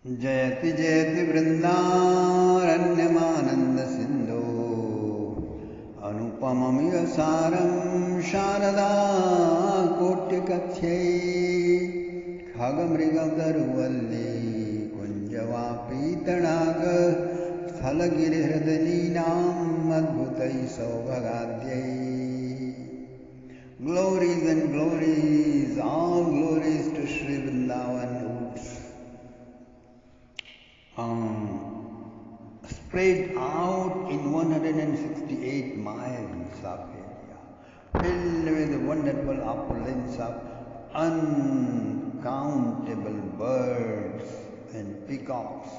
जयति जयति वृन्दारण्यमानन्द सिन्धो अनुपममिव सारं Sharda कोट्यकथ्यै खगमृगतरुवल्ली कुञ्जवापी तडाग स्थलगिरिहृदनीनाम् अद्भुतैः सौभगाद्यै Glories and glories, all glories to Sri Vrindavan roots. Spread out in 168 miles of area, filled with wonderful opulence of uncountable birds and peacocks,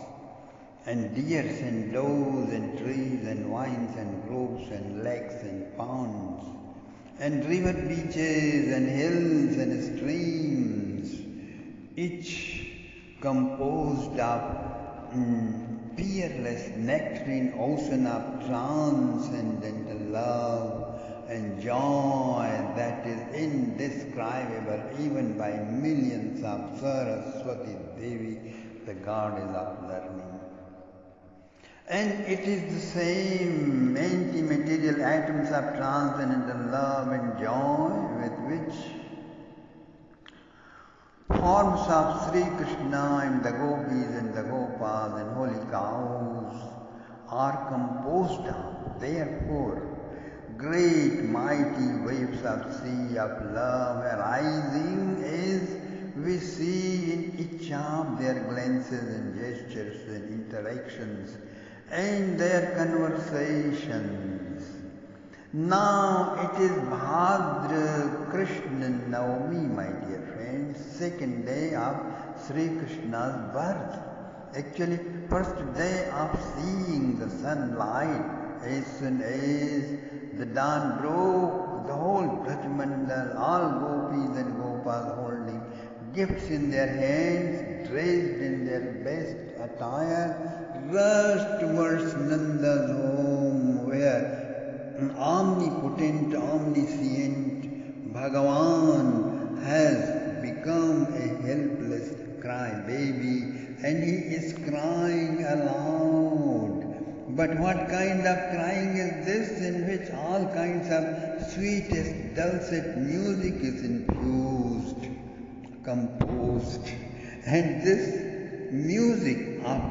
and deers and does and trees and vines and groves and lakes and ponds, and river beaches and hills and streams, each composed of peerless nectarine ocean of transcendental love and joy that is indescribable even by millions of Saraswati Devi, the goddess of learning. And it is the same anti-material atoms of transcendental love and joy with which forms of SriKrishna and the Gopies and the Gopas and holy cows are composed of. Therefore, great mighty waves of sea of love arising as we see in each of their glances and gestures and interactions and their conversations. Now it is Bhadra Krishna Navami, my dear friends, second day of Sri Krishna's birth. Actually, first day of seeing the sunlight. As soon as the dawn broke, the whole Brajmandal, all Gopis and Gopas holding gifts in their hands, dressed in their best attire, rushed towards Nanda's home, where an omnipotent, omniscient Bhagavan has become a helpless crybaby, and he is crying aloud. But what kind of crying is this in which all kinds of sweetest, dulcet music is infused, composed, and this music of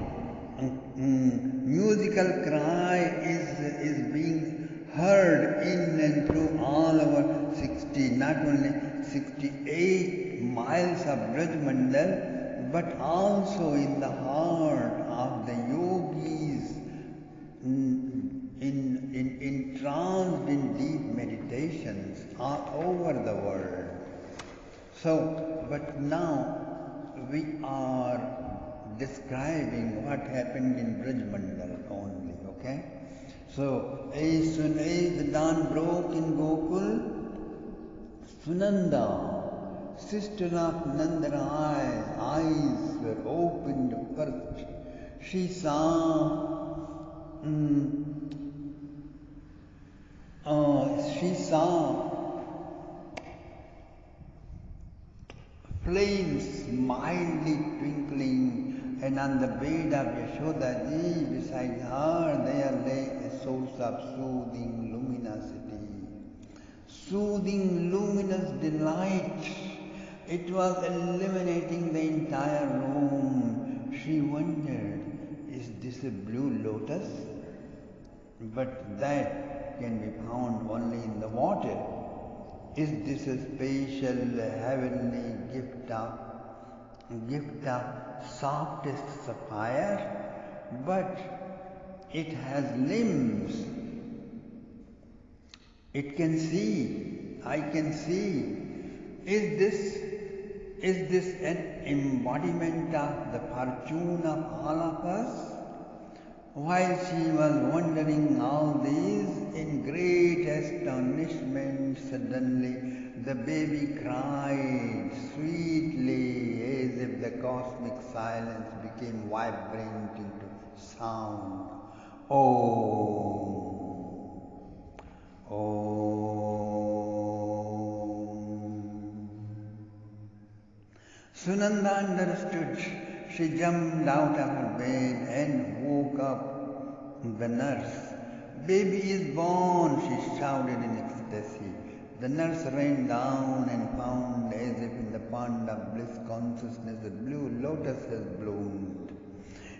musical cry is being heard in and through all our 60, not only 68 miles of Brajmandal, but also in the heart of the yogis entranced in deep meditations all over the world. So, but now we are describing what happened in Brajmandal only, okay? So, as soon as the dawn broke in Gokul, Sunanda, sister of Nandarai's eyes were opened first. She saw flames mildly twinkling, and on the bed of Yashoda ji beside her there lay a source of soothing luminosity, soothing luminous delight. It was illuminating the entire room. She wondered, is this a blue lotus? But that can be found only in the water. Is this a special heavenly gift of softest sapphire? But it has limbs. It can see. I can see. Is this an embodiment of the fortune of all of us? While she was wondering all this in great astonishment, suddenly the baby cried sweetly as if the cosmic silence became vibrant into sound. Om. Om. Sunanda understood. She jumped out of her bed and woke up the nurse. Baby is born, she shouted in ecstasy. The nurse ran down and found, as if in the pond of bliss consciousness, the blue lotus has bloomed.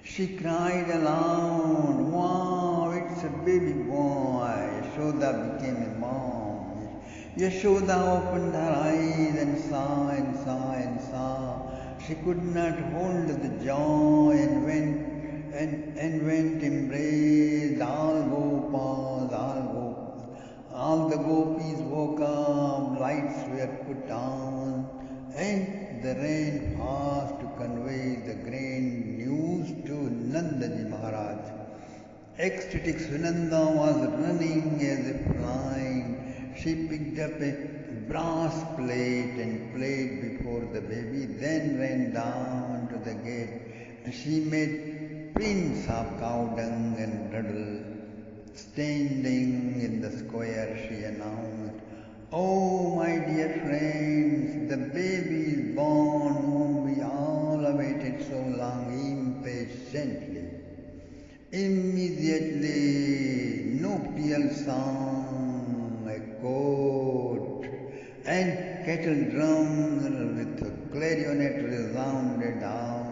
She cried aloud, wow, it's a baby boy. Yashoda became a mom. Yashoda opened her eyes and saw and saw and saw. She could not hold the joy and went embraced all Gopas, all the Gopis woke up, lights were put on, and they ran fast to convey the grand news to Nandaji Maharaj. Ecstatic Sunanda was running as if flying. She picked up a brass plate and played before the baby, then ran down to the gate. She made prints of cow dung and ruddle. Standing in the square, she announced, "Oh, my dear friends, the baby is born whom we all awaited so long impatiently." Immediately, nuptial song echoed, and kettle drums with a clarionet resounded out.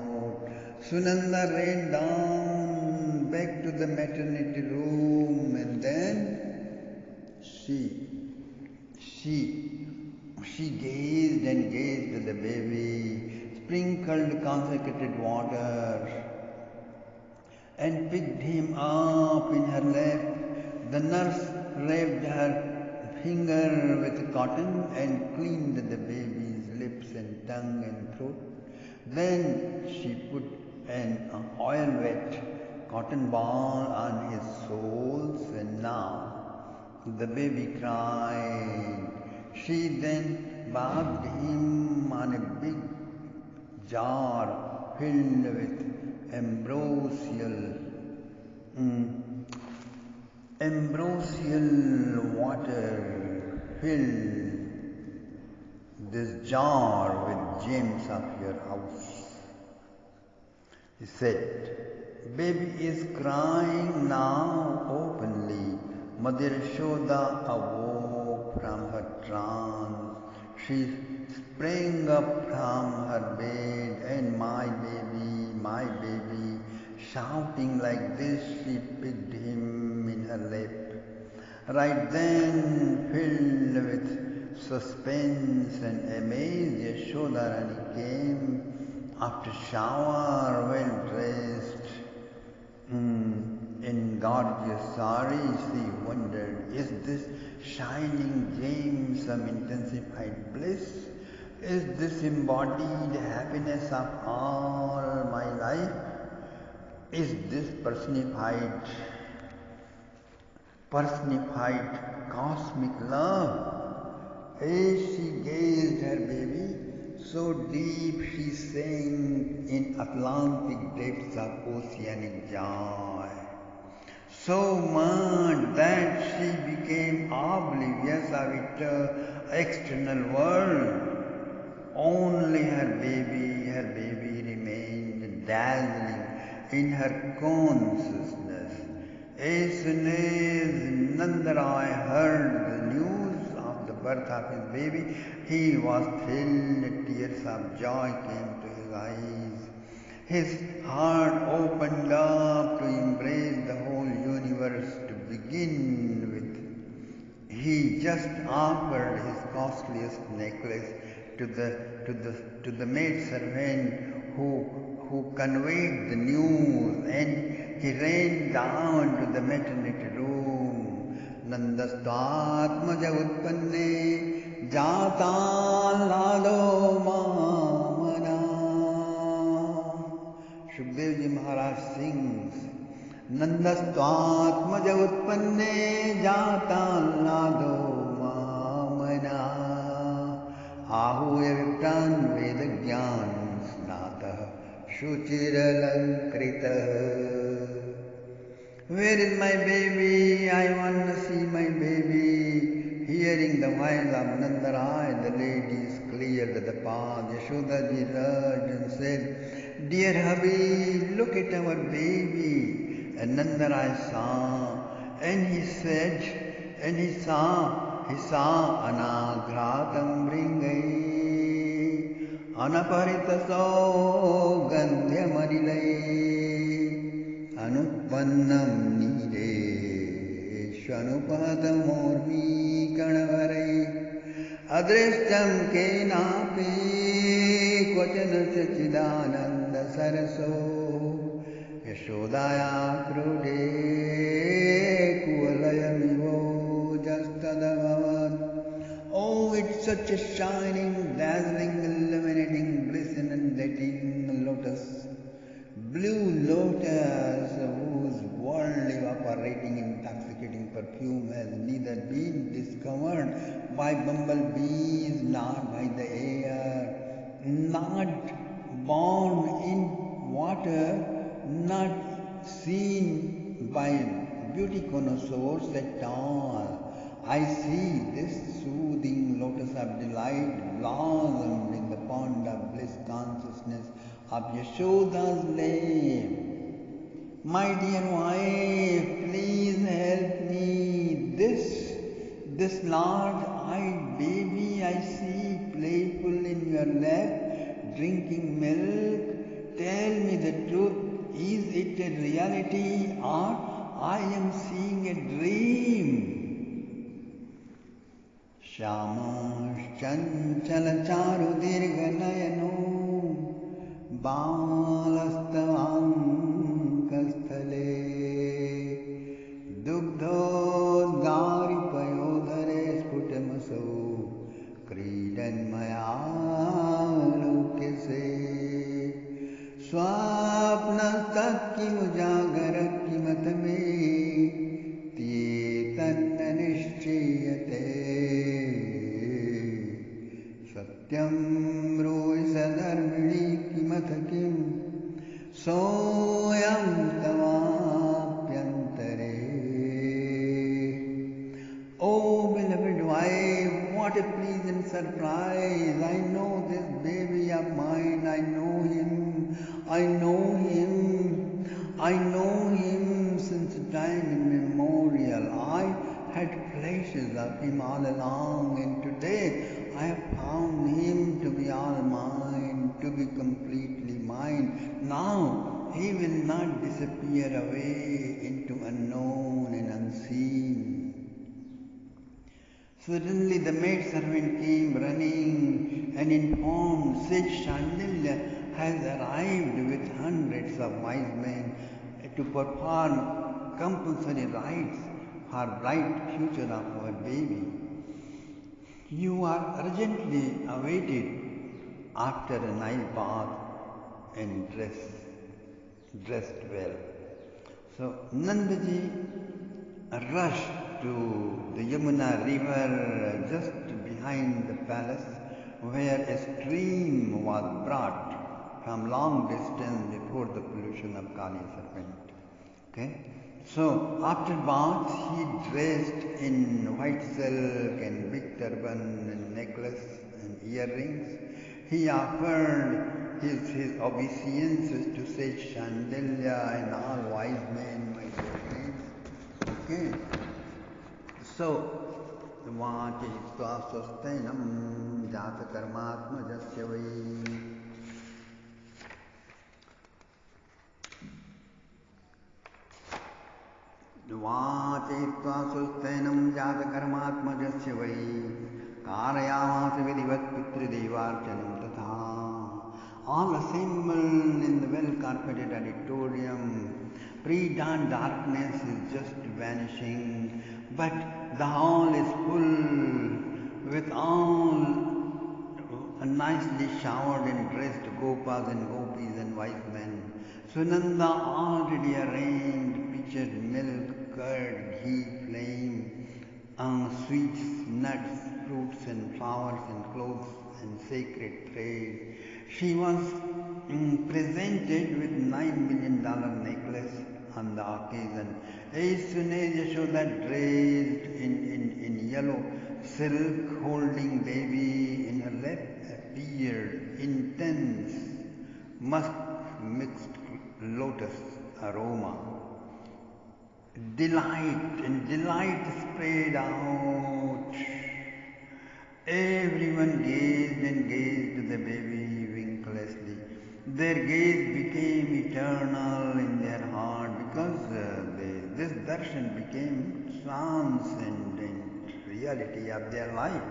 Sunanda ran down back to the maternity room, and then she gazed and gazed at the baby, sprinkled consecrated water, and picked him up in her lap. The nurse wrapped her finger with cotton and cleaned the baby's lips and tongue and throat. Then she put an oil-wet cotton ball on his soles, and now the baby cried. She then bathed him on a big jar filled with ambrosial water. Filled this jar with gems of your house. He said, "Baby is crying now openly." Mother Yashoda awoke from her trance. She sprang up from her bed, and my baby, shouting like this, she picked him in her lap. Right then, filled with suspense and amaze, Yashoda Rani came after shower, well dressed, in gorgeous sari. She wondered, is this shining gem some intensified bliss? Is this embodied happiness of all my life? Is this personified cosmic love? As she gazed her baby, so deep she sank in Atlantic depths of oceanic joy. So much that she became oblivious of external world. Only her baby remained dazzling in her consciousness. As soon as Nandarai heard the news of the birth of his baby, he was filled, tears of joy came to his eyes. His heart opened up to embrace the whole universe to begin with. He just offered his costliest necklace to the maidservant who conveyed the news, and he ran down to the maternity room. Nandastvatmaja utpanne jata lado mamana. Shukdevji Maharaj sings, Nandastvatmaja utpanne jata lado mamana. Ahuya vipran vedagyan snatah shuchiralankrita. Where is my baby? I want to see my baby. Hearing the voice of Nandarai, the ladies cleared the path. Yashoda ji urged and said, Dear hubby, look at our baby. And Nandaraj saw, and he said, and he saw anaghratam bringai, anaparitaso gandhyamanilai, anupannam nire, shwanupadam ormi kanavarai. Adrishtam kenapi kvachana sachidananda saraso yashodaya krude kuvalayamivo jastadavavat. Oh, it's such a shining, dazzling, illuminating, glistening lotus, blue lotus, whose worldly evaporating, intoxicating perfume has neither been discovered by bumblebees nor by the air, not born in water, not seen by beauty connoisseurs at all. I see this soothing lotus of delight blossomed in the pond of bliss consciousness of Yashoda's lap. My dear wife, please help me. This large-eyed baby I see playful in your lap, drinking milk. Tell me the truth. Is it a reality or I am seeing a dream? Shyamaschanchala dirghanayano balastavankasthale dugdhodgaripayodhare sputamaso kridanmayalokyase swapnastakkimujagarkimatame tietanna nishchiyate satyam broi sadarmini kimath kim soyam tamapyantare. Oh, beloved wife, what a pleasant surprise. I know this baby of mine. I know him. I know him since time immemorial. I had flashes of him all along, and today I have found him to be all mine, to be completely mine. Now he will not disappear away into unknown and unseen. Suddenly the maidservant came running and informed Sage Shandilya has arrived with hundreds of wise men to perform compulsory rites for bright future of our baby. You are urgently awaited after a nice bath and dressed well. So Nandaji rushed to the Yamuna river just behind the palace, where a stream was brought from long distance before the pollution of Kali serpent. Okay? So after bath, he dressed in white silk and big turban and necklace and earrings. He offered his obeisances to Sage Shandilya and all wise men, my dear friends. Okay. So, Vachitva swastenam jata karmatma jasya vai. Vachitva swastenam jata karmatma jasya vai. Karayamasa vidivat pitri devarchanam tatha. All assembled in the well-carpeted auditorium. Pre-dawn darkness is just vanishing, but the hall is full with all nicely showered and dressed Gopas and Gopis and wise men. Sunanda already arranged pitchered milk, curd, ghee, flame, sweets, nuts, fruits and flowers and clothes and sacred thread. She was presented with $9 million necklace on the occasion. As soon as Yashoda dressed in yellow silk, holding baby in her lap, appeared intense, mixed lotus aroma. Delight and delight spread out. Everyone gazed and gazed at the baby winklessly. Their gaze became eternal in their heart because this darshan became transcendent reality of their life.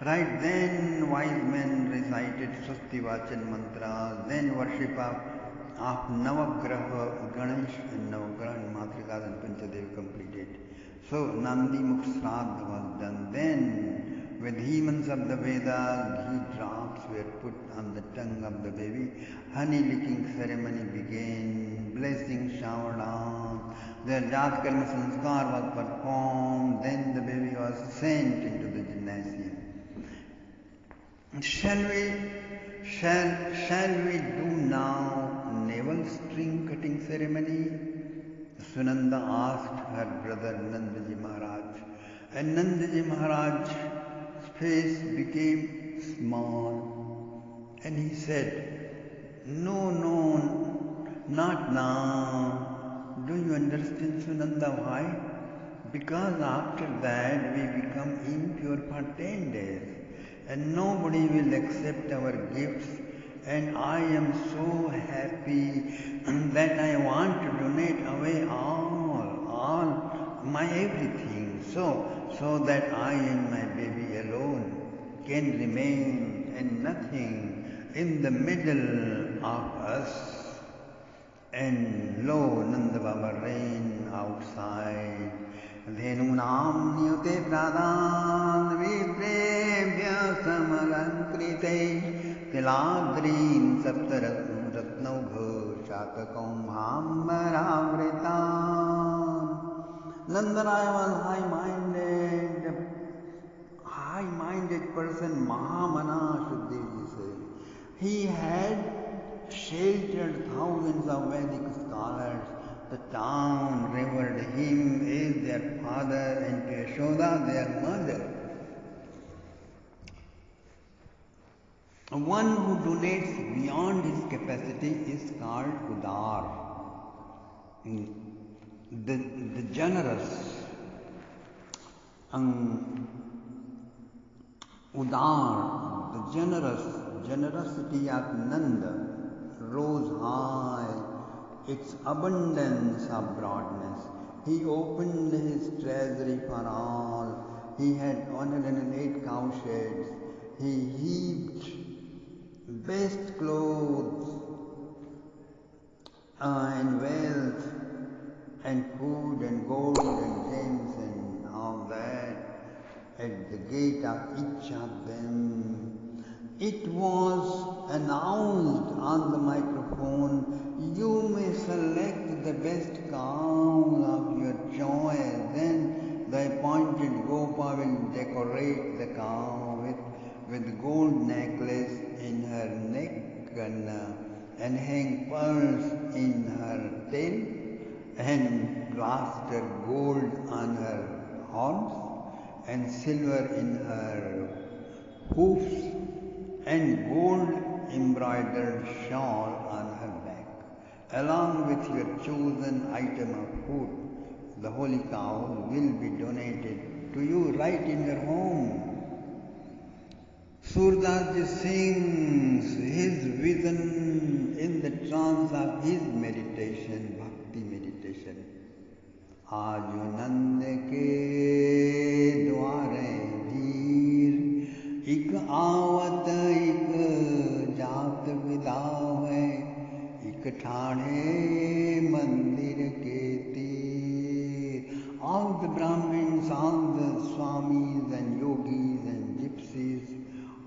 Right then, wise men recited Swasti Vachan mantras, then worship of Navagraha, Ganesh and Navagraha and Matrikas and Panchadev completed. So Nandi Mukh Shraddha was done. Then, with hymns of the Vedas, ghee drops were put on the tongue of the baby. Honey licking ceremony began. Blessing showered down. Their Jat Karma Sanskar was performed. Then the baby was sent into the gymnasium. Shall we do now navel string cutting ceremony? Sunanda asked her brother Nandaji Maharaj. And Nandaji Maharaj's face became small. And he said, No, not now. Do you understand, Sunanda, why? Because after that we become impure for 10 days. And nobody will accept our gifts, and I am so happy that I want to donate away all my everything, so that I and my baby alone can remain and nothing in the middle of us. And lo, Nanda Baba ran outside. Dhenunam niyute pradhan viprebhya samalankrite tiladrin saptaratnaugha shakakom hambaravritam. Nandaraya was high-minded person, Mahamana Shuddheji said. He had sheltered thousands of Vedic scholars. The town revered him as their father and Yashoda their mother. One who donates beyond his capacity is called Udar. The generous, Udar, the generosity of Nanda rose high, its abundance of broadness. He opened his treasury for all. He had 108 cowsheds. He heaped best clothes and wealth and food and gold and gems and all that at the gate of each of them. It was announced on the microphone, you may select the best cow of your choice. Then the appointed Gopa will decorate the cow with gold necklace in her neck and hang pearls in her tail and plaster gold on her horns and silver in her hoofs and gold embroidered shawl on her back, along with your chosen item of food. The holy cow will be donated to you right in your home. Surdas sings his vision in the trance of his meditation, bhakti meditation. Aaju Nand ke dware veer, ik avat ik jaat vidave, ik thane mandir ke tir. All the Brahmins, all the Swamis and yogis and gypsies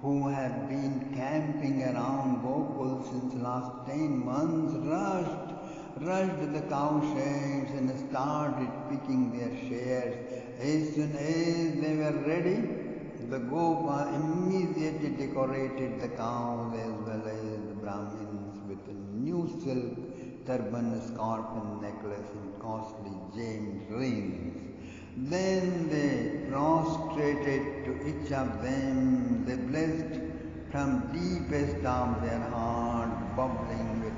who have been camping around Gokul since last 10 months rushed the cowsheds and started picking their shares. As soon as they were ready, the Gopa immediately decorated the cows as well as the Brahmins with a new silk turban, scarf and necklace and costly gemmed rings. Then they prostrated to each of them. They blessed from deepest of their heart, bubbling with